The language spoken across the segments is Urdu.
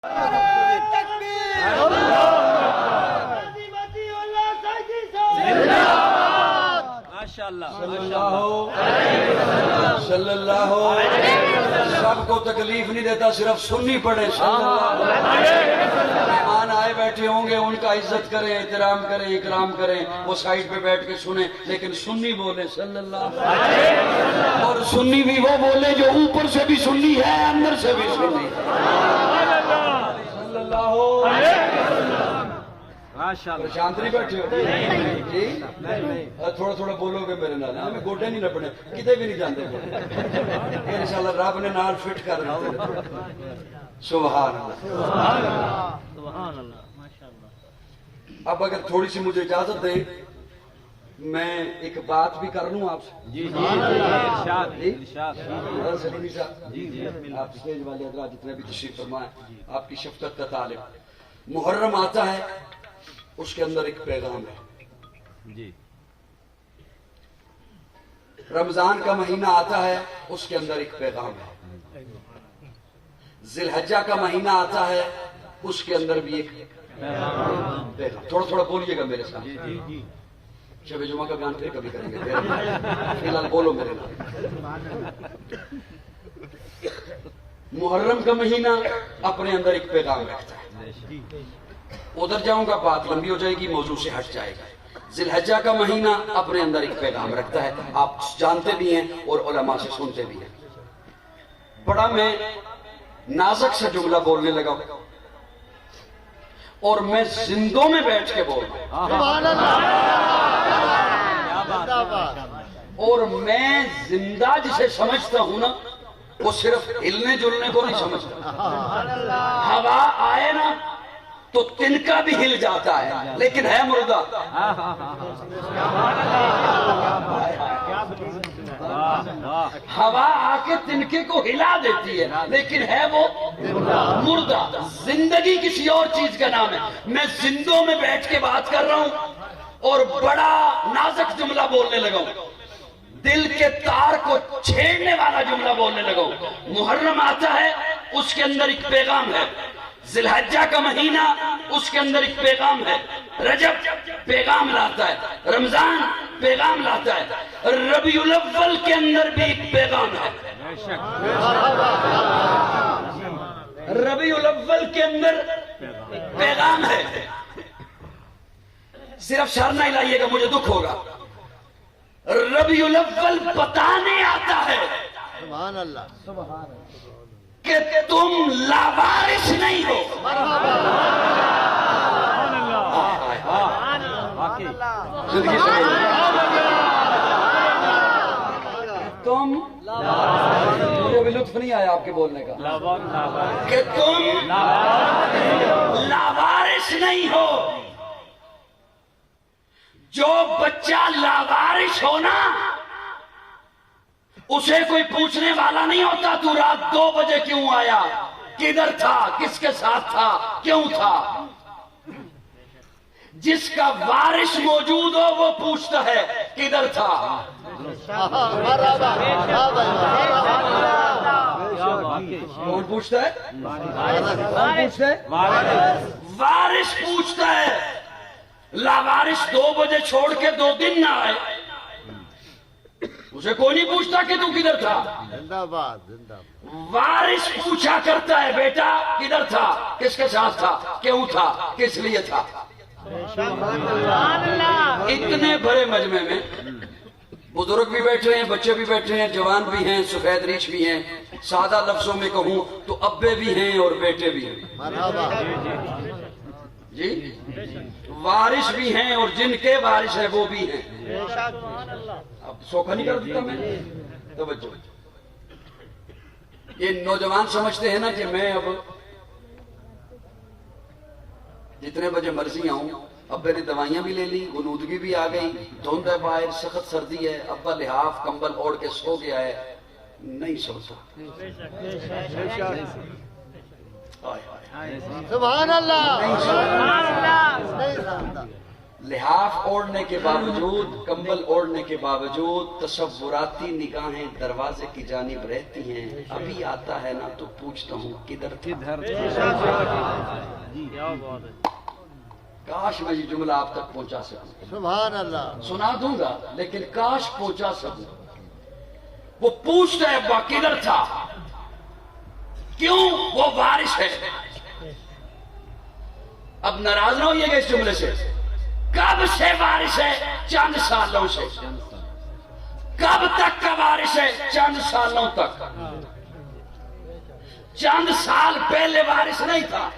صلی اللہ سب کو تکلیف نہیں دیتا، صرف سنی پڑے مہمان آئے بیٹھے ہوں گے، ان کا عزت کریں، احترام کریں، اکرام کریں، وہ سائیڈ پہ بیٹھ کے سنیں، لیکن سنی بولے صلی اللہ، اور سنی بھی وہ بولے جو اوپر سے بھی سنی ہے، اندر سے بھی سنی صلی اللہ۔ شانت نہیں بیٹھے ہو؟ تھوڑا تھوڑا بولو گے میرے نال، ہمیں گوڈے نہیں نپنے، کتے بھی نہیں جاندے، انشاءاللہ رب نے نال فٹ کر دیتے۔ سبحان اللہ۔ اب اگر تھوڑی سی مجھے اجازت دیں، میں ایک بات بھی کر لوں آپ سے۔ جی ارشاد سلیمی صاحب، آپ اسٹیج والے حضرات جتنے بھی تشریف فرمائیں، آپ کی شفقت کا طالب۔ محرم آتا ہے، اس کے اندر ایک پیغام ہے جی۔ رمضان کا مہینہ آتا ہے، اس کے اندر ایک پیغام ہے۔ ذی الحجہ کا مہینہ آتا ہے، اس کے اندر بھی ایک پیغام۔ تھوڑا تھوڑا بولیے گا میرے ساتھ۔ شب جمعہ کا بیان پھر کبھی کریں گے، فی الحال بولو میرے نام۔ محرم کا مہینہ اپنے اندر ایک پیغام رکھتا ہے، ادھر جاؤں گا بات لمبی ہو جائے گی، موضوع سے ہٹ جائے گا۔ ذی الحجہ کا مہینہ اپنے اندر ایک پیغام رکھتا ہے، آپ جانتے بھی ہیں اور علماء سے سنتے بھی ہیں۔ بڑا میں نازک سے جملہ بولنے لگا اور میں زندوں میں بیٹھ کے بول رہا ہوں، اور میں زندہ جسے سمجھتا ہوں نا، وہ صرف ہلنے جلنے کو نہیں سمجھتا۔ ہوا آئے نا تو تنکا بھی ہل جاتا ہے، لیکن ہے مردہ۔ ہوا آ کے تنکے کو ہلا دیتی ہے، لیکن ہے وہ مردہ۔ زندگی کسی اور چیز کا نام ہے۔ میں زندوں میں بیٹھ کے بات کر رہا ہوں اور بڑا نازک جملہ بولنے لگا ہوں، دل کے تار کو چھیڑنے والا جملہ بولنے لگا ہوں۔ محرم آتا ہے، اس کے اندر ایک پیغام ہے۔ ذی الحجہ کا مہینہ، اس کے اندر ایک پیغام ہے۔ رجب پیغام لاتا ہے، رمضان پیغام لاتا ہے، ربیع الاول کے اندر بھی ایک پیغام ہے۔ ربیع الاول کے اندر پیغام ہے۔ صرف سر نہ ہلائیے گا، مجھے دکھ ہوگا۔ ربیع الاول بتانے آتا ہے سبحان اللہ، سبحان اللہ، کہ تم لاوارث نہیں ہو۔ زندگی سے تم، مجھے ابھی لطف نہیں آیا آپ کے بولنے کا، کہ تم لاوارث نہیں ہو۔ جو بچہ لاوارث ہونا، اسے کوئی پوچھنے والا نہیں ہوتا تو رات 2 بجے کیوں آیا، کدھر تھا، کس کے ساتھ تھا، کیوں تھا۔ جس کا وارث موجود ہو وہ پوچھتا ہے کدھر تھا۔ کون پوچھتا ہے؟ کون پوچھتا ہے؟ وارث پوچھتا ہے۔ لاوارث 2 بجے چھوڑ کے 2 دن نہ آئے، اسے کوئی نہیں پوچھتا کہ تو کدھر تھا۔ زندہ باد، زندہ باد۔ وارث پوچھا کرتا ہے، بیٹا کدھر تھا، کس کے ساتھ تھا، کیوں تھا، کس لیے تھا۔ اتنے بڑے مجمع میں بزرگ بھی بیٹھے ہیں، بچے بھی بیٹھے ہیں، جوان بھی ہیں، سفید ریش بھی ہیں، سادہ لفظوں میں کہوں تو ابے بھی ہیں اور بیٹے بھی ہیں۔ مرحبا، جی، وارث بھی ہیں اور جن کے وارث ہیں وہ بھی ہیں۔ اب سوکھا نہیں کر دیتا میں، توجہ۔ یہ نوجوان سمجھتے ہیں نا کہ میں اب جتنے بجے مرضی آؤں، ابے نے دوائیاں بھی لے لی، غنودگی بھی آ گئی، دھند ہے باہر، سخت سردی ہے، ابا لحاف کمبل اوڑھ کے سو گیا ہے، نہیں سوتا۔ سبحان اللہ، نہیں سوتا۔ نہیں سامتا۔ لحاف اوڑھنے کے باوجود، کمبل اوڑھنے کے باوجود تصوراتی نگاہیں دروازے کی جانب رہتی ہیں، ابھی آتا ہے نا تو پوچھتا ہوں کدھر تھا؟ کاش میں یہ جملہ آپ تک پہنچا سکوں، سبحان اللہ، سنا دوں گا لیکن کاش پہنچا سکوں۔ وہ پوچھتا ہے ابا کدھر تھا؟ کیوں؟ وہ بارش ہے۔ اب ناراض نہ ہوئیے گا اس جملے سے، کب سے بارش ہے؟ چند سالوں سے۔ کب تک کا بارش ہے؟ چند سالوں تک۔ چند سال پہلے بارش نہیں تھا،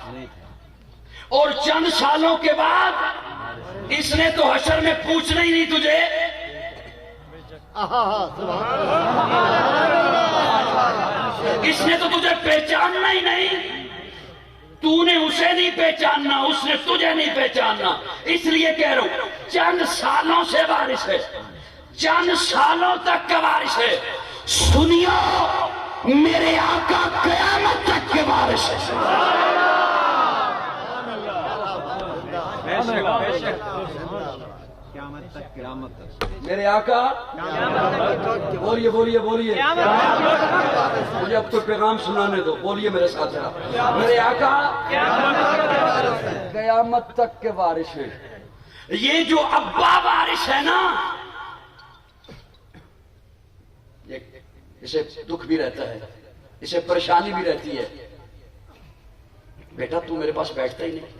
اور چند سالوں کے بعد اس نے تو حشر میں پوچھنا ہی نہیں تجھے، اس نے تو تجھے پہچاننا ہی نہیں، تو نے اسے نہیں پہچاننا، اس نے تجھے نہیں پہچاننا۔ اس لیے کہہ رہا ہوں چند سالوں سے بارش ہے، چند سالوں تک کا بارش ہے۔ سنیو میرے آقا قیامت تک کے بارش ہے۔ میرے آقا بولیے بولیے بولیے، مجھے اب تو پیغام سنانے دو، بولیے میرے ساتھ ذرا۔ میرے آقا قیامت تک کے بارش ہے۔ یہ جو ابا بارش ہے نا، اسے دکھ بھی رہتا ہے، اسے پریشانی بھی رہتی ہے۔ بیٹا تو میرے پاس بیٹھتا ہی نہیں،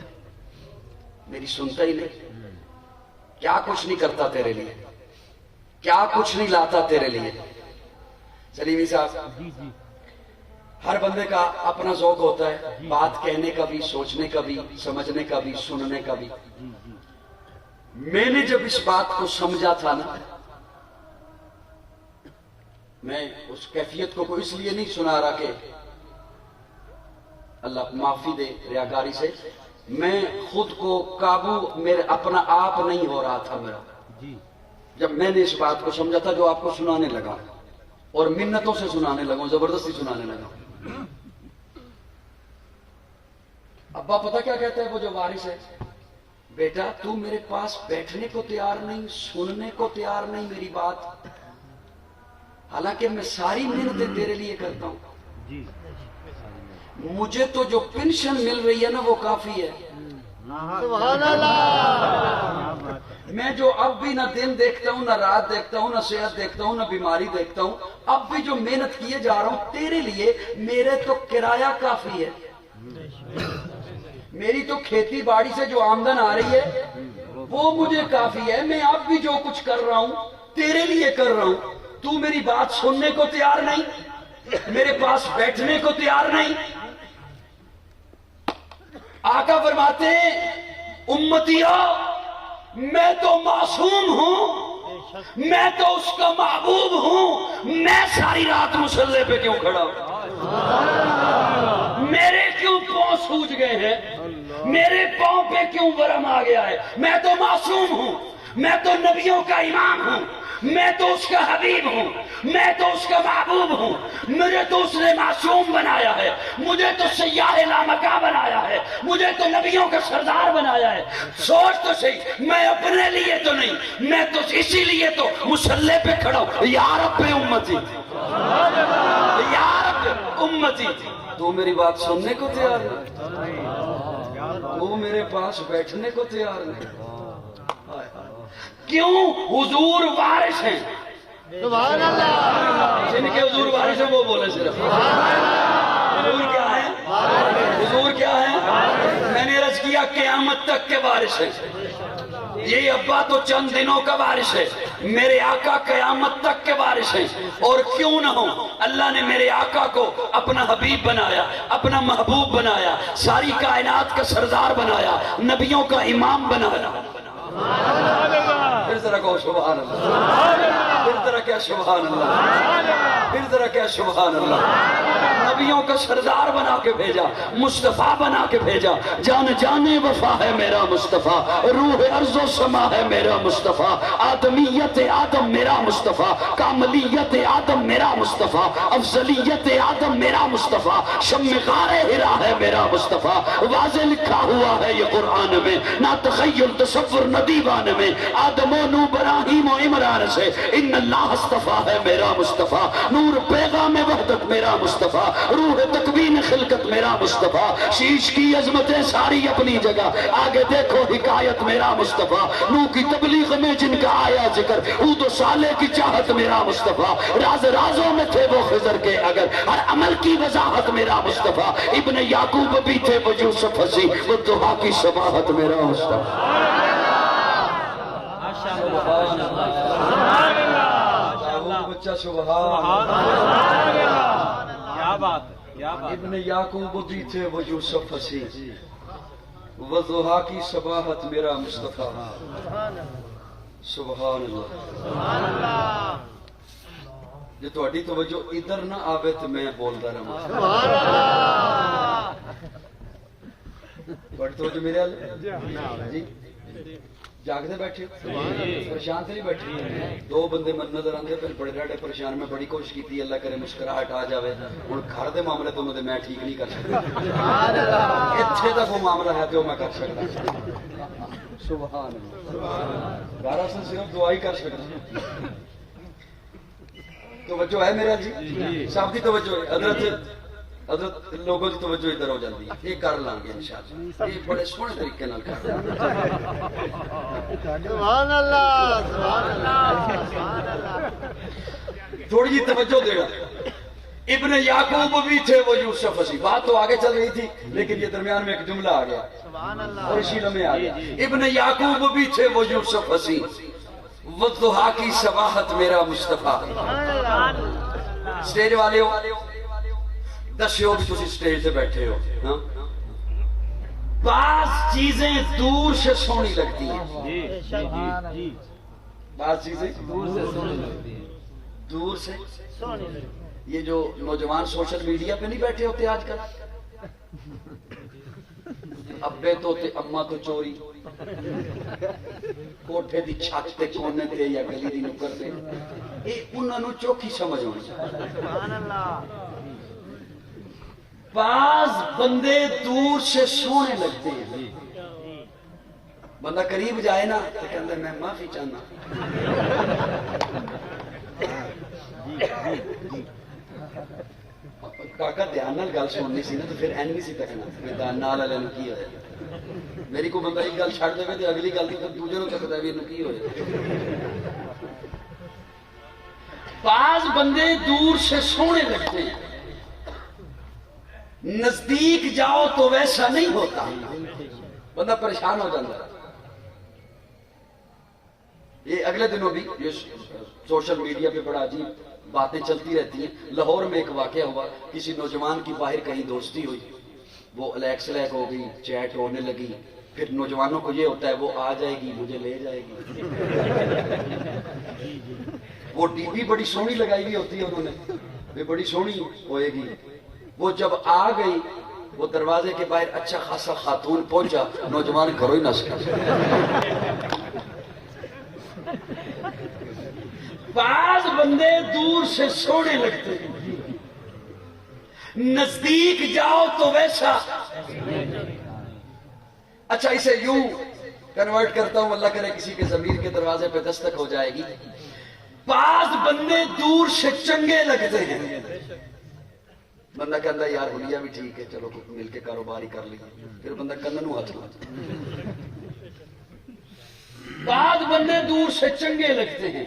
میری سنتا ہی نہیں، کیا کچھ نہیں کرتا تیرے لیے، کیا کچھ نہیں لاتا تیرے لیے۔ سلیمی صاحب، ہر بندے کا اپنا ذوق ہوتا ہے، بات کہنے کا بھی، سوچنے کا بھی، سمجھنے کا بھی، سننے کا بھی۔ میں نے جب اس بات کو سمجھا تھا نا، میں اس کیفیت کو اس لیے نہیں سنا رہا کہ اللہ معافی دے ریاکاری سے، میں خود کو قابو میرے اپنا آپ نہیں ہو رہا تھا میرا، جب میں نے اس بات کو سمجھا تھا جو آپ کو سنانے لگا، اور منتوں سے سنانے لگا، زبردستی سنانے لگا۔ ابا پتہ کیا کہتا ہے وہ جو وارث ہے؟ بیٹا تو میرے پاس بیٹھنے کو تیار نہیں، سننے کو تیار نہیں میری بات، حالانکہ میں ساری محنتیں تیرے لیے کرتا ہوں، مجھے تو جو پینشن مل رہی ہے نا وہ کافی ہے۔ سبحان اللہ، میں جو اب بھی نہ دن دیکھتا ہوں، نہ رات دیکھتا ہوں، نہ صحت دیکھتا ہوں، نہ بیماری دیکھتا ہوں، اب بھی جو محنت کیے جا رہا ہوں تیرے لیے، میرے تو کرایہ کافی ہے، میری تو کھیتی باڑی سے جو آمدن آ رہی ہے وہ مجھے کافی ہے۔ میں اب بھی جو کچھ کر رہا ہوں تیرے لیے کر رہا ہوں، تو میری بات سننے کو تیار نہیں، میرے پاس بیٹھنے کو تیار نہیں۔ آقا فرماتے ہیں امتیو میں تو معصوم ہوں، میں تو اس کا محبوب ہوں، میں ساری رات مصلی پہ کیوں کھڑا ہوں؟ میرے کیوں پاؤں سوج گئے ہیں؟ میرے پاؤں پہ کیوں ورم آ گیا ہے؟ میں تو معصوم ہوں، میں تو نبیوں کا امام ہوں، میں تو اس کا حبیب ہوں، میں تو اس کا محبوب ہوں، مجھے تو اس نے معصوم بنایا ہے، مجھے تو سیاح لامکہ بنایا ہے، مجھے تو نبیوں کا سردار بنایا ہے۔ سوچ تو صحیح، میں اپنے لیے تو نہیں، میں تو اسی لیے تو مصلی پہ کھڑا ہوں۔ یا رب امتی، یا رب امتی، تو میری بات سننے کو تیار نہیں، تو میرے پاس بیٹھنے کو تیار نہیں۔ کیوں؟ حضور وارث ہیں، سبحان اللہ، جن کے حضور وارث ہیں وہ بولے صرف حضور کیا ہے؟ حضور کیا ہے؟ میں نے عرض کیا قیامت تک کے وارث ہیں۔ یہ ابا تو چند دنوں کا وارث ہے، میرے آقا قیامت تک کے وارث ہیں۔ اور کیوں نہ ہو، اللہ نے میرے آقا کو اپنا حبیب بنایا، اپنا محبوب بنایا، ساری کائنات کا سردار بنایا، نبیوں کا امام بنایا۔ پھر ذرا کہو سبحان اللہ، پھر ذرا کیا سبحان اللہ، پھر ذرا کیا سبحان اللہ۔ عربیوں کا سردار بنا کے بھیجا، مصطفیٰ بنا کے بھیجا. جان جانے وفا ہے میرا مصطفیٰ، روح ارض و سما ہے میرا مصطفیٰ، آدمیت آدم میرا مصطفیٰ، کاملیت آدم میرا مصطفیٰ، افضلیت آدم میرا مصطفیٰ، شم غار ہرا ہے میرا مصطفیٰ. واضح لکھا ہوا ہے یہ قرآن میں، نہ تخیل تصور نہ دیوان میں. آدم و نو ابراہیم و عمران سے ان اللہ اصطفیٰ ہے میرا مصطفیٰ. نور پیغام وحدت میرا مصطفیٰ، روح تکوین خلقت میرا مصطفیٰ. شیش کی عظمتیں ساری اپنی جگہ، آگے دیکھو حکایت میرا مصطفیٰ. نو کی تبلیغ میں جن کا آیا ذکر، ہود و صالح کی چاہت میرا مصطفیٰ. راز رازوں میں تھے وہ خضر کے اگر، ہر عمل کی وضاحت میرا مصطفیٰ. ابن یعقوب بھی تھے وہ یوسف ہنسی، وہ دعا کی شباہت میرا مصطفیٰ. بچہ سبحان کیا بات ہے، کیا بات. ابن یعقوب بھی تھے وہ یوسف ہنسی، وہ دعا کی شباہت میرا مصطفیٰ. سبحان اللہ. جو تہاڈی توجہ ادھر نہ آوے تو میں بولدا رہاں. سبحان اللہ. تہاڈی توجہ میرے حال جی جاگتے بیٹھے پریشان تو نہیں بیٹھے. دو بندے من نظر آتے پھر بڑے ڈاڈے پریشان. میں بڑی کوشش کی اللہ کرے مسکراہٹ آ جائے. ہوں گھر کے معاملے تو میں ٹھیک نہیں کر سکتا، اتنے تک وہ معاملہ ہے تو میں کر سکتا. سبحان اللہ. گھر سے صرف دعا ہی کر سکتا. توجہ ہے میرا جی؟ سب کی توجہ ہے. حضرت لوگوں کی توجہ ادھر ہو جاتی ہے. یہ کر لیں گے انشاءاللہ، یہ بڑے سونے طریقے نال کر لیں گے. سبحان اللہ. سبحان اللہ. سبحان اللہ. تھوڑی جی توجہ دے گا. ابن یعقوب بھی تھے وہ یوسف ہنسی. بات تو آگے چل رہی تھی لیکن یہ درمیان میں ایک جملہ آ گیا اور اسی لمحے آ گیا. ابن یعقوب بھی تھے وہ یوسف ہنسی، وہ دعا کی شباہت میرا مصطفیٰ. سٹیج والے ہو دسیو بھی تسی سٹیج سے بیٹھے ہو. بعض چیزیں دور سے سونی لگتی ہیں. بعض چیزیں دور سے. یہ جو نوجوان سوشل میڈیا پہ نہیں بیٹھے ہوتے آج کل، ابے تو تے اماں تو چوری، کوٹھے دی چھت تے کونے تے یا گلی دی نکر تے، یہ انہاں نوں چوکھی سمجھ ہونی. سبحان اللہ. بعض بندے دور سے سونے لگتے ہیں. بندہ قریب جائے نا تو کہتا ہے میں معافی چاہنا. کاکا دھیان نال گل سننی سی نا تو پھر این نہیں سی تکنا میں دان نال والے نوں کی ہویا. میری کو بندہ ایک گل چھڑ دے تے اگلی گل تے دوجے نوں تکدا وی نوں کی ہویا. بعض بندے دور سے سونے لگتے ہیں، نزدیک جاؤ تو ویسا نہیں ہوتا. بندہ پریشان ہو جاتا ہے. یہ اگلے دنوں بھی یہ سوشل میڈیا پہ بڑا عجیب باتیں چلتی رہتی ہیں. لاہور میں ایک واقعہ ہوا، کسی نوجوان کی باہر کہیں دوستی ہوئی، وہ الیک سلیک ہو گئی، چیٹ ہونے لگی. پھر نوجوانوں کو یہ ہوتا ہے وہ آ جائے گی مجھے لے جائے گی. وہ ٹی وی بڑی سونی لگائی ہوئی ہوتی ہے انہوں نے، وہ بڑی سونی ہوئے گی. وہ جب آ گئی وہ دروازے کے باہر اچھا خاصا خاتون پہنچا، نوجوان گھروں ہی نہ سکا. بعض بندے دور سے سونے لگتے ہیں، نزدیک جاؤ تو ویسا. اچھا اسے یوں کنورٹ کرتا ہوں، اللہ کرے کسی کے ضمیر کے دروازے پہ دستک ہو جائے گی. بعض بندے دور سے چنگے لگتے ہیں. بندہ کہتا ہے یار حلیہ بھی ٹھیک ہے، چلو مل کے کاروبار ہی کر لیا. پھر بندہ کنن ہاتھ لاتا. بعض بندے دور سے چنگے لگتے ہیں،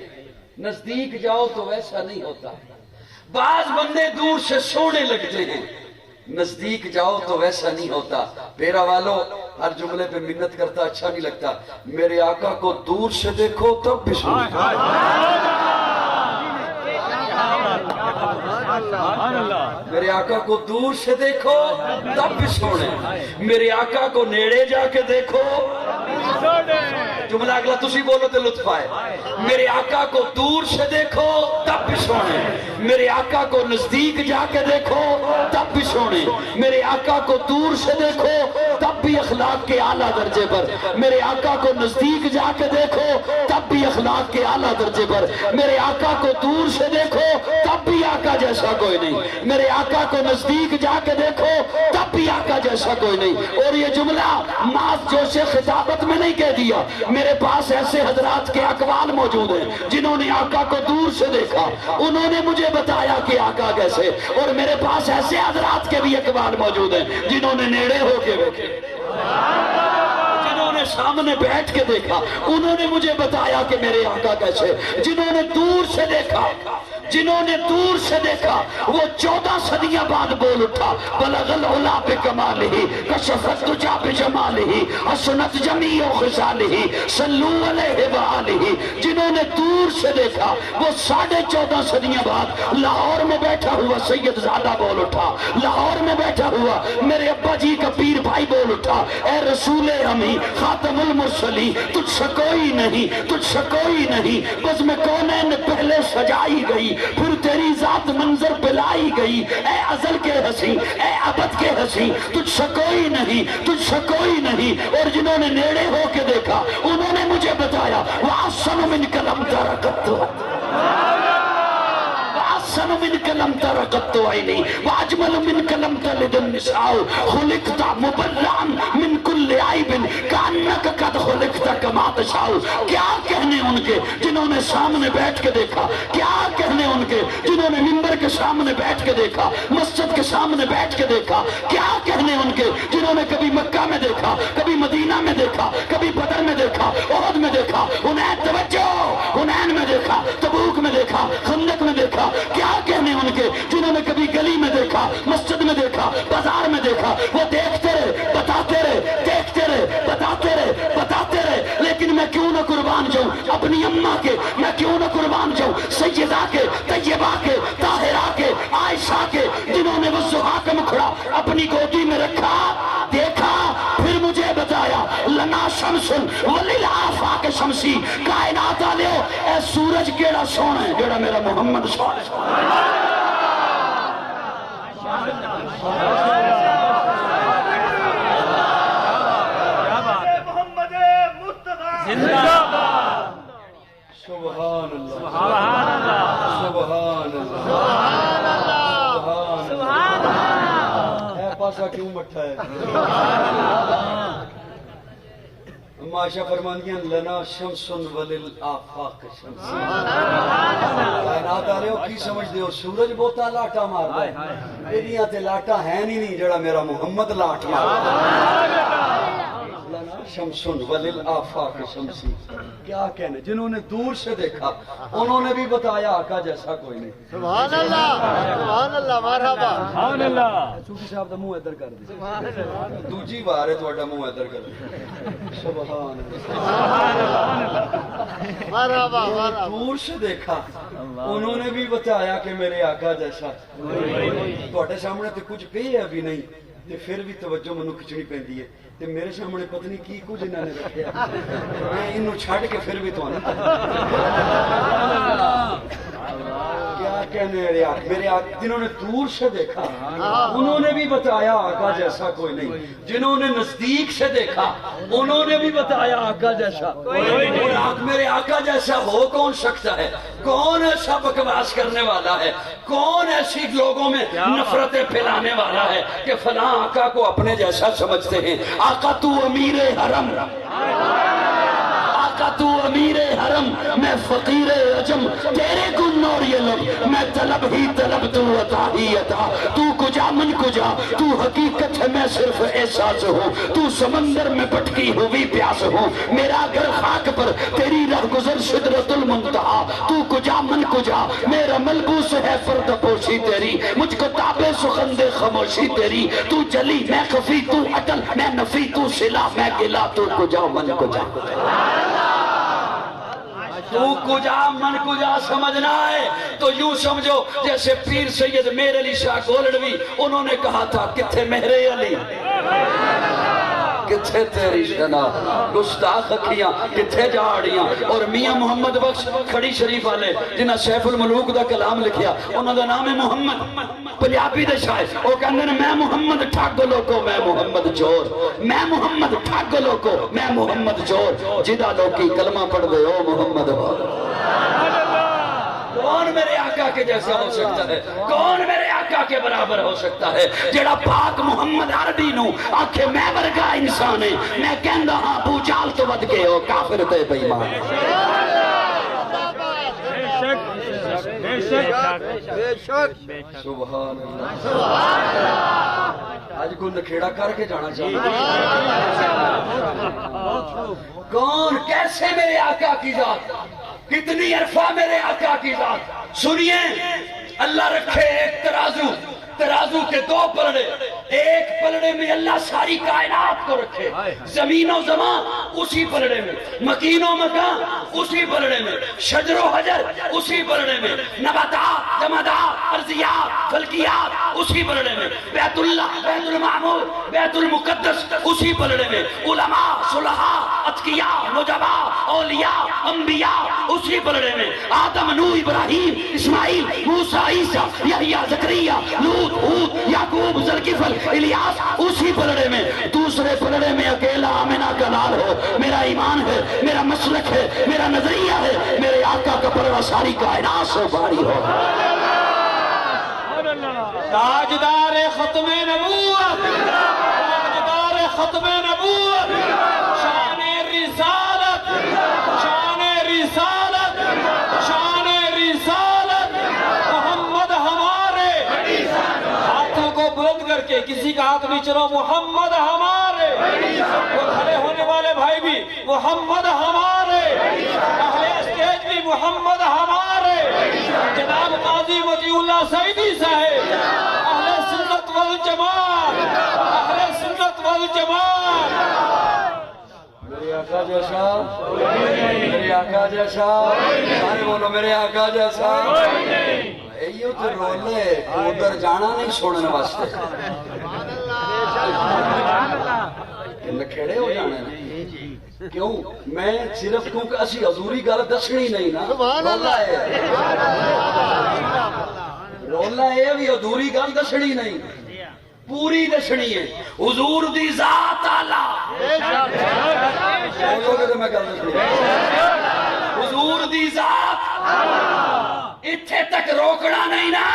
نزدیک جاؤ تو ویسا نہیں ہوتا. بعض بندے دور سے سونے لگتے ہیں، نزدیک جاؤ تو ویسا نہیں ہوتا. میرا والو ہر جملے پہ منت کرتا اچھا نہیں لگتا. میرے آقا کو دور سے دیکھو تب بھی سنو. میرے آقا کو دور سے دیکھو تب بھی سونے، میرے آقا کو نیڑے جا کے دیکھو، جملہ اگلا تسی بولو تے لطف آئے، میرے آقا کو دور سے دیکھو تب بھی سونے، میرے آقا کو نزدیک جا کے دیکھو تب بھی سونے، میرے آقا کو دور سے دیکھو تب بھی اخلاق کے اعلیٰ درجے پر، میرے آقا کو نزدیک جا کے دیکھو تب بھی اخلاق کے اعلیٰ درجے پر، میرے آقا کو دور سے دیکھو تب بھی آقا جیسا کوئی نہیں، میرے آقا کو نزدیک جا کے دیکھو تب بھی آقا جیسا کوئی نہیں۔ اور یہ جملہ ماس جوش خطابت میں نہیں کہہ دیا، میرے پاس ایسے حضرات کے اقوال موجود ہیں جنہوں نے آقا کو دور سے دیکھا، انہوں نے مجھے بتایا کہ آقا کیسے، اور میرے پاس ایسے حضرات کے بھی اقوال موجود ہیں جنہوں نے نیڑے ہو کے دیکھے، جنہوں نے سامنے بیٹھ کے دیکھا، انہوں نے مجھے بتایا کہ میرے آقا کیسے، جنہوں نے دور سے دیکھا، جنہوں نے دور سے دیکھا وہ 14 صدیاں بعد بول اٹھا، بلغ العلا بکمالہ کشفت الدجی بجمالہ حسنت جمیع خصالہ صلو علیہ وآلہ، جنہوں نے دور سے دیکھا وہ 14.5 صدیاں بعد لاہور میں بیٹھا ہوا سید زادہ بول اٹھا، لاہور میں بیٹھا ہوا میرے ابا جی کا پیر بھائی بول اٹھا، اے رسول ہمیں خاتم المرسلین تجھ سے کوئی نہیں، تجھ سے کوئی نہیں، بزم کونین پہلے سجائی گئی، پھر تیری ذات منظر پلائی گئی، اے ازل کے ہنسی، اے ابد کے ہنسی، تجھ سے کوئی نہیں، تجھ سے کوئی نہیں۔ اور جنہوں نے نیڑے ہو کے دیکھا انہوں نے مجھے بتایا وَأَحْسَنُ مِنْكَ لَمْ تَرَ قَطُّ، وَأَحْسَنُ مِنْكَ لَمْ تَرَ قَطُّ عَيْنِي وَأَجْمَلُ مِنْكَ لَمْ تَلِدِ النِّسَاءُ خُلِقْتَ مُبَرَّأً مِنْ كُلِّ عَيْبٍ كَأَنَّكَ قَدْ خُلِقْتَ كَمَا تَشَاءُ۔ کیا کہنے ان کے جنہوں نے سامنے بیٹھ کے دیکھا، کیا کہنے ان کے جنہوں نے منبر کے سامنے بیٹھ کے دیکھا، مسجد کے سامنے بیٹھ کے دیکھا، کیا کہنے ان کے جنہوں نے کبھی مکہ میں دیکھا، کبھی مدینہ میں دیکھا، کبھی بدر میں دیکھا، احد میں دیکھا، حنین توجہ، حنین میں دیکھا، تبوک میں دیکھا، خندق میں دیکھا، کیا کہنے ان کے جنہوں نے کبھی گلی میں دیکھا، مسجد میں دیکھا، بازار میں دیکھا، وہ دیکھتے رہے، بتاتے رہے، دیکھتے رہے، بتاتے رہے، بتاتے رہے، لیکن میں کیوں نہ قربان جاؤں اپنی اماں کے، میں کیوں نہ قربان جاؤں سیدہ کے، طیبہ کے، طاہرہ کے، عائشہ کے، جنہوں نے وہ زحا کا مکھڑا اپنی گودی میں رکھا، دیکھا، پھر مجھے بتایا لنا شمس وللآفاق شمسی، کائنات آلیو اے سورج کیڑا سونا ہے جڑا میرا محمد سونا ہے۔ سبحان اللہ، سبحان اللہ، سبحان اللہ، سبحان اللہ، اے پاسا کیوں مٹھا ہے؟ معاشہ فرماندیاں لنا شمس وللآفاق شمس، کائنات آ رہے ہو کی سمجھ دے ہو سورج بہتا لاٹا مار دے، ایڈیاں تے لاٹا ہے نہیں جڑا میرا محمد لاٹ مار شمس وللآفاق شمسی۔ کیا کہنے جنہوں نے دور سے دیکھا انہوں نے بھی بتایا آقا جیسا کوئی نہیں۔ سبحان اللہ، سبحان اللہ، مرحبا، سبحان اللہ۔ چوٹی صاحب دا منہ ادھر کر دے، دوجی بار ہے تہاڈا منہ ادھر کر دے۔ سبحان اللہ، مرحبا، مرحبا۔ دور سے دیکھا انہوں نے بھی بتایا کہ میرے آقا جیسا تہاڈے سامنے تے کچھ پئی ہے ابھی نہیں تے پھر بھی توجہ منو کھچنی پیندی ہے تے میرے سامنے پتہ نہیں کی کچھ انہوں نے رکھیا، میں انہوں چھڑ کے پھر بھی تو کیا کہنے میرے آقا جنہوں نے دور سے دیکھا انہوں نے بھی بتایا آقا جیسا کوئی نہیں، جنہوں نے نزدیک سے دیکھا انہوں نے بھی بتایا آقا جیسا اور میرے آقا جیسا ہو کون سکتا ہے؟ کون ایسا بکواس کرنے والا ہے؟ کون ایسی لوگوں میں نفرتیں پھیلانے والا ہے کہ فلاں آقا کو اپنے جیسا سمجھتے ہیں؟ آقا تو امیر حرم، آقا تو امیر حرم، میں فقیر عجم، تیرے گن اور یہ لب، میں طلب ہی طلب تو عطا ہی عطا، تو کجا من کجا، تو حقیقت ہے میں صرف احساس ہوں، تو سمندر میں بٹکی ہوئی پیاس ہوں، میرا گھر خاک پر تیری رہ گزر سدرت المنتہا، تو کجا من کجا، میرا ملبوس ہے فرد پوشی تیری، مجھ کو تابع سخند خاموشی تیری، تو جلی میں خفی، تو اٹل میں نفی، تو صلہ میں گلا، تو کجا من کجا۔ تو کجا من کجا سمجھنا ہے تو یوں سمجھو جیسے پیر سید میر علی شاہ گولڑوی انہوں نے کہا تھا کتھے مہر علی کتھے تیری شنا گستاخ اکھیاں کتھے جاڑیاں اور میاں محمد بخش کھڑی شریف والے جنہاں سیف الملوک دا کلام لکھیا انہوں دا نام ہے محمد پنجابی دے شاعر وہ کہندے نے میں محمد ٹھگ لوکو میں محمد چور میں محمد ٹھگ لوکو میں محمد چور جدا لوکی کلمہ پڑھ دے او محمد کون میرے آقا کے جیسا ہو سکتا ہے کون میرے آقا کے برابر ہو سکتا ہے جڑا پاک محمد عربی نو آنکھے میں ورگا انسان ہے میں کہندہ ہاں بو جال تو ود کے ہو کافر تے بے ایمان سبحان اللہ آج کو نکھیڑا کر کے جانا چاہتا کون کیسے میرے آقا کی ذات کتنی عرفہ میرے آقا کی ذات سنیے اللہ رکھے ایک ترازو کے دو پلڑے ایک پلڑے میں اللہ ساری کائنات کو رکھے زمین و زمان اسی پلڑے میں مکین و مکان اسی پلڑے میں شجر و حجر اسی پلڑے میں نباتات جمادات ارضیات فلکیات اسی پلڑے میں بیت اللہ بیت المعمور بیت المقدس اسی پلڑے میں علماء صلحاء اتقیاء نجباء اولیاء انبیاء اسی پلڑے میں آدم نوح ابراہیم اسماعیل موسیٰ عیسیٰ یحییٰ زکریا لوط ہود یعقوب ذوالکفل الیاس اسی پلڑے میں دوسرے پلڑے میں اکیلا آمنہ کا لال ہو میرا ایمان ہے میرا مسلک ہے میرا نظریہ ہے میرے آقا کا پلڑا ساری کائنات سے بھاری ہو تاجدار ختم نبوت تاجدار ختم نبوت شان رسالت شان رسالت شان رسالت محمد ہمارے ہاتھوں کو بلند کر کے کسی کا ہاتھ نہیں چلو محمد ہمارے وہ کھڑے ہونے والے بھائی بھی محمد ہمارے اہل اسٹیج بھی محمد ہمارے جناب قاضی مطیع اللہ سعیدی صاحب اہل سنت والجماعت اہل سنت والجماعت میرے آقا جیسا میرے آقا جیسا سارے بولو میرے آقا جیسا ایو تے رولے ادھر جانا نہیں سننے واسطے نکھیڑے ہو جانے کیوں میں صرف کیونکہ اسی حضوری گل دسنی نہیں نا رولا ہے بھی حضوری گل دسنی نہیں پوری دسنی ہے حضور دی ذات آلہ میں گل دسنی حضور دی ذات اتھے تک روکنا نہیں نا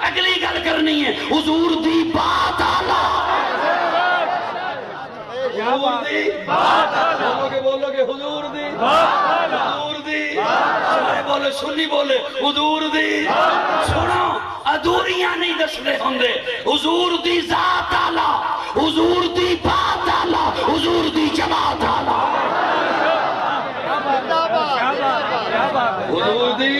اگلی گل کرنی ہے حضور دی بات آلہ حضور دی بولو کہ حضور دی حضور دی سارے بولے سنی بولے حضور دی سنو ادھوریاں نہیں دسنے ہوندے حضور دی ذات آلہ حضور دی بات آلہ حضور دی جماعت آلہ حضور دی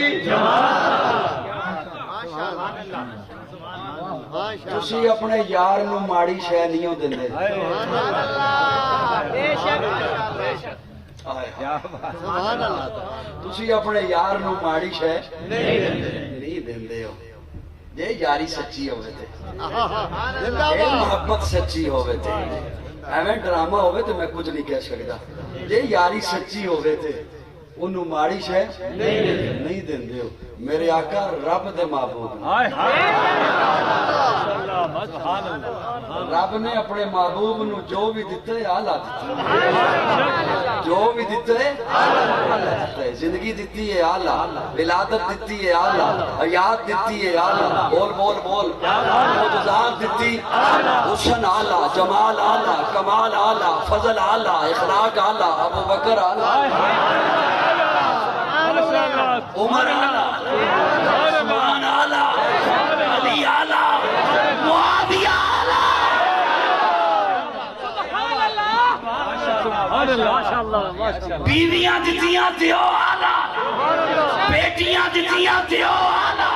تسی اپنے یار نو ماڑی شے نہیں ہو دندے تسی اپنے یار نو ماڑی شے نہیں دندے ہو جے یاری سچی ہوئے تھے اے محبت سچی ہوئے تھے ایویں ڈرامہ ہوئے تو میں کچھ نہیں کہہ سکتا جے یاری سچی ہوئے تھے انہوں ماڑی شے نہیں دندے ہو میرے آقا رب دے محبوب رب نے اپنے محبوب نو جو بھی دیتے ہیں آلہ دیتے ہیں جو بھی دیتے ہیں آلہ دیتے ہیں زندگی دیتی ہے آلہ ولادت دیتی ہے آلہ حیات دیتی ہے آلہ بول بول بول معجزات دیتی حسن آلہ جمال آلہ کمال آلہ فضل آلہ اخلاق آلہ ابو بکر آلہ عمر آلہ عثمان آلہ علی آلہ معاویہ آلہ بیویاں دتیاں تھے او آلہ بیٹیاں دتیاں تھے او آلہ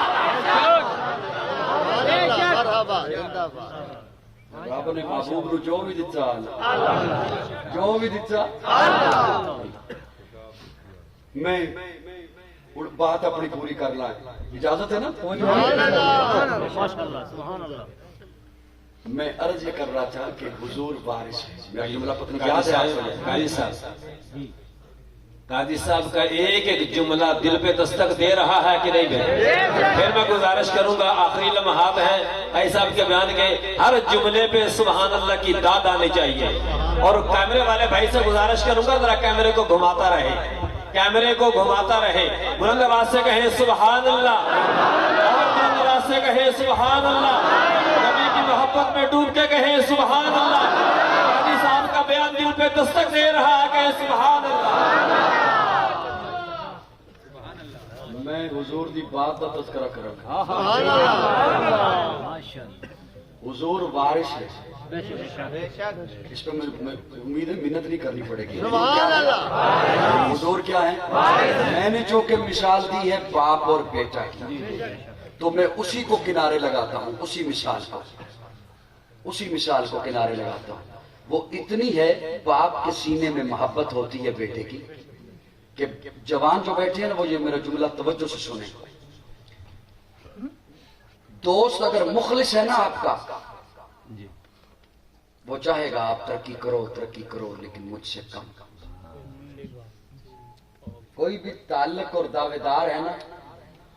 رب نے محبوب نو جو بھی دیتا آلہ جو بھی دیتا میں بات اپنی پوری کرنا ہے، اجازت ہے نا؟ میں عرض یہ کر رہا تھا کہ حضور وارث ہے، میرا جملہ پتہ نہیں یاد ہے آپ کو؟ قاضی صاحب کا ایک ایک جملہ دل پہ دستک دے رہا ہے کہ نہیں بھائی؟ پھر میں گزارش کروں گا، آخری لمحات ہیں قاضی صاحب کے بیان کے، ہر جملے پہ سبحان اللہ کی داد آنی چاہیے، اور کیمرے والے بھائی سے گزارش کروں گا ذرا کیمرے کو گھماتا رہے، کیمرے کو گھماتا رہے، بلند آواز سے کہیں سبحان اللہ، اور بلند آواز سے کہیں سبحان اللہ، نبی کی محبت میں ڈوب کے کہیں سبحان اللہ، قاضی صاحب کا بیان دل پہ دستک دے رہا ہے، کہیں سبحان اللہ۔ میں حضور دی بات کا تذکرہ کروں گا، حضور وارث ہے، اس پہ میں امید ہے منت نہیں کرنی پڑے گی۔ حضور کیا ہے؟ میں نے جو کہ مثال دی ہے باپ اور بیٹا کی، تو میں اسی کو کنارے لگاتا ہوں، اسی مثال کو کنارے لگاتا ہوں۔ وہ اتنی ہے، باپ کے سینے میں محبت ہوتی ہے بیٹے کی، کہ جوان جو بیٹھے ہیں نا وہ یہ میرا جملہ توجہ سے سنیں، دوست اگر مخلص ہے نا آپ کا، وہ چاہے گا آپ ترقی کرو لیکن مجھ سے کم۔ کوئی بھی تعلق اور دعوے دار ہے نا،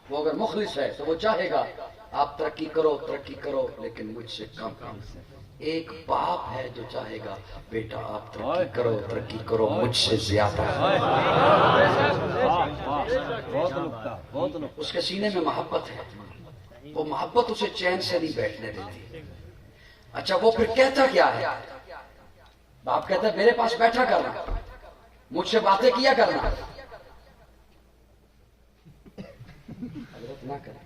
وہ اگر مخلص ہے تو وہ چاہے گا آپ ترقی کرو لیکن مجھ سے کم۔ ایک باپ ہے جو چاہے گا بیٹا آپ ترقی کرو مجھ سے زیادہ۔ اس کے سینے میں محبت ہے، وہ محبت اسے چین سے نہیں بیٹھنے دیتی۔ اچھا وہ پھر کہتا کیا ہے؟ باپ کہتا ہے میرے پاس بیٹھا کرنا، مجھ سے باتیں کیا کرنا، حضرت نہ کریں۔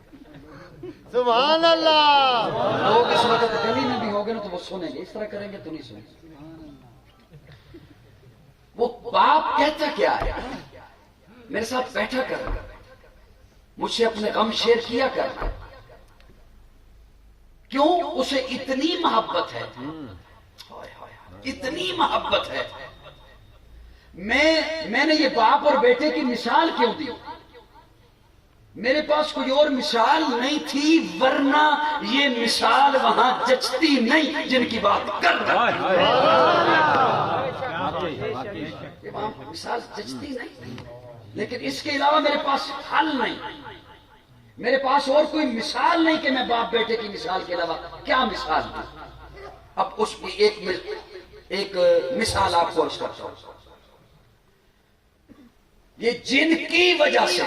سبحان اللہ۔ لوگ اس وقت گلی میں بھی ہوگے نا تو وہ سنیں گے، اس طرح کریں گے تو نہیں سنیں گے۔ وہ باپ کہتا کیا ہے؟ میرے ساتھ بیٹھا کرنا، مجھ سے اپنے غم شیئر کیا کرنا۔ کیوں؟ اسے اتنی محبت ہے، اتنی محبت ہے۔ میں نے یہ باپ اور بیٹے کی مثال کیوں دی؟ میرے پاس کوئی اور مثال نہیں تھی، ورنہ یہ مثال وہاں جچتی نہیں جن کی بات کر رہا ہے۔ یہ وہاں مثال جچتی نہیں، لیکن اس کے علاوہ میرے پاس حل نہیں، میرے پاس اور کوئی مثال نہیں کہ میں باپ بیٹے کی مثال کے علاوہ کیا مثال دوں۔ اب اس کی ایک مثال آپ کو عرض کرتا ہوں۔ یہ جن کی وجہ سے،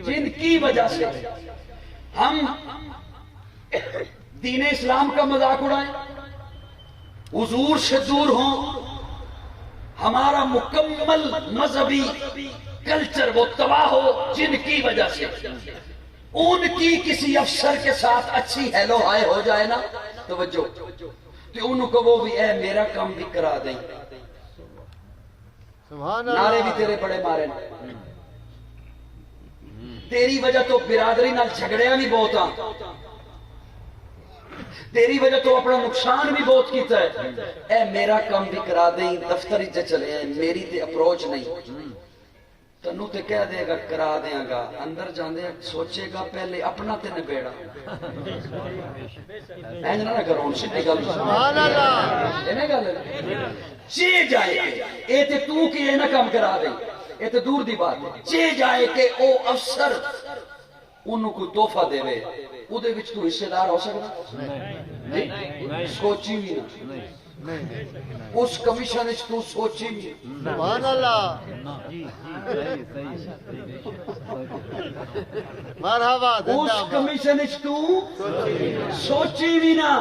جن کی وجہ سے ہم دین اسلام کا مذاق اڑائیں، حضور سے دور ہوں، ہمارا مکمل مذہبی کلچر وہ تباہ ہو، جن کی وجہ سے ان کی کسی افسر کے ساتھ اچھی ہیلو ہائے ہو جائے نا، توجہ، تو ان کو وہ بھی اے میرا کام بھی کرا دیں، نعرے بھی تیرے بڑے مارے نا، تیری وجہ تو برادری نال جھگڑیاں بھی بہت آن، تیری وجہ تو اپنا نقصان بھی بہت کیتا ہے، اے میرا کام بھی کرا دیں، دفتری جا چلے ہیں، میری تے اپروچ نہیں، تنو تے کہہ دے گا کرا دیاں گا، اندر جاندے سوچے گا پہلے اپنا تے نبیڑا۔ اینج نہ کرو ان سے گل، سبحان اللہ، اینے گل چے جائے اے تے تو کہ اے نہ کام کرا دے، اے تے دور دی بات ہے، چے جائے کہ او افسر انہوں کو تحفہ دے وے، او دے وچ تو حصے دار ہو سکتا؟ نہیں، سوچی بھی نہ، اس کمیشن وچ تو سوچی بھی، سبحان اللہ، مرحبا، اس کمیشن وچ تو سوچی بھی نہ،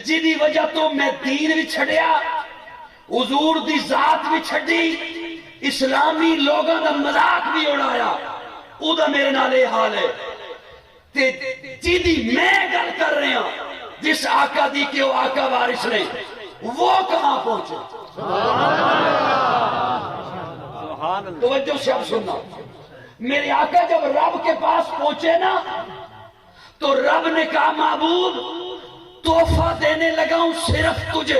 جدی وجہ تو میں دین بھی چھڑیا، حضور دی ذات بھی چھڑی، اسلامی لوگاں دا مذاق بھی اڑایا، او دا میرے نالے حال ہے، تے جدی میں گل کر رہے ہیں جس آقا دی کہ وہ آقا وارث نہیں، وہ کہاں پہنچے؟ توجہ سے اب سننا، میرے آقا جب رب کے پاس پہنچے نا تو رب نے کہا معبود تحفہ دینے لگا ہوں صرف تجھے،